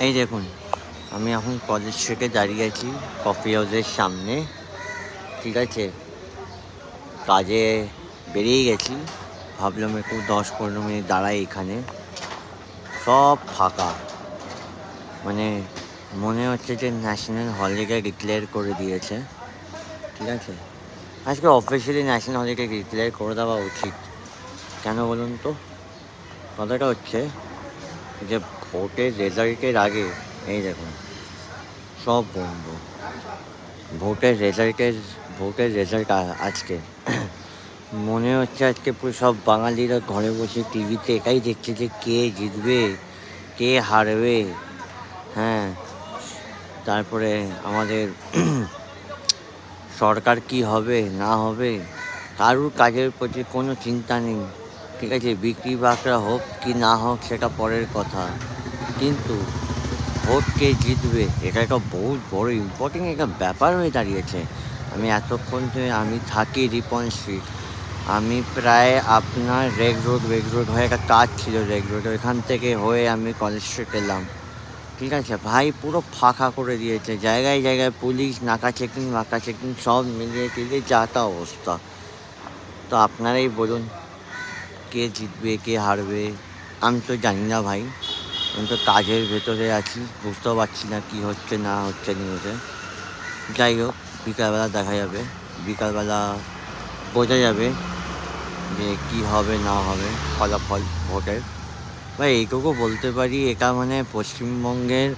এই দেখুন, আমি এখন কলেজ থেকে দাঁড়িয়ে আছি কফি হাউসের সামনে। ঠিক আছে, কাজে বেরিয়ে গেছি, ভাবলাম একটু 10-15 মিনিট দাঁড়াই এখানে। সব ফাঁকা, মানে মনে হচ্ছে যে ন্যাশনাল হলিডে ডিক্লেয়ার করে দিয়েছে। ঠিক আছে, আজকে অফিসিয়ালি ন্যাশনাল হলিডে ডিক্লেয়ার করে দেওয়া উচিত। কেন বলুন তো? কথাটা হচ্ছে যে ভোটের রেজাল্টের আগে এই দেখুন সব বন্ধ। ভোটের রেজাল্ট আজকে মনে হচ্ছে আজকে পুরো সব বাঙালিরা ঘরে বসে টিভিতে এটাই দেখছে যে কে জিতবে, কে হারবে। হ্যাঁ, তারপরে আমাদের সরকার কি হবে না হবে, কারুর কাজের প্রতি কোনো চিন্তা নেই। ঠিক আছে, বিক্রি বাকরা হোক কি না হোক সেটা পরের কথা, কিন্তু ভোট কে জিতবে এটা একটা বহুত বড় ইম্পর্টেন্ট একটা ব্যাপার হয়ে দাঁড়িয়েছে। আমি এতক্ষণ ধরে আমি থাকি রিপন স্ট্রিট, আমি প্রায় আপনার রেগ রোড হয়ে একটা কাজ ছিল রেগ রোড, ওইখান থেকে হয়ে আমি কলেজ স্ট্রিট এলাম। ঠিক আছে ভাই, পুরো ফাঁকা করে দিয়েছে, জায়গায় জায়গায় পুলিশ, নাকা চেকিং সব মিলিয়ে টিলিয়ে যা তা অবস্থা। তো আপনারাই বলুন কে জিতবে কে হারবে। আমি তো জানি না ভাই, আমি তো কাজের ভেতরে আছি, বুঝতেও পারছি না কী হচ্ছে না হচ্ছে নিউজে। যাই হোক, বিকালবেলা দেখা যাবে, বিকালবেলা বোঝা যাবে যে কী হবে না হবে ফলাফল ভোটের। বা এইটুকু বলতে পারি, এটা মানে পশ্চিমবঙ্গের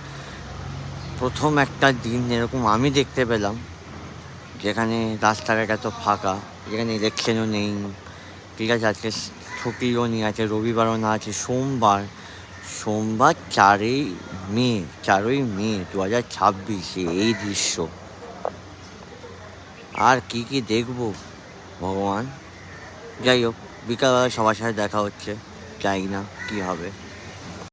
প্রথম একটা দিন এরকম আমি দেখতে পেলাম যেখানে রাস্তাঘাট এত ফাঁকা, যেখানে ইলেকশনও নেই। ঠিক আছে, আজকে ছুটিও নেই, আছে রবিবারও না, আছে সোমবার। 4ই মে 2026 এই দৃশ্য। আর কি দেখবো ভগবান। যাই হোক, বিকালবেলা সবার সাথে দেখা হচ্ছে, জানি না কী হবে।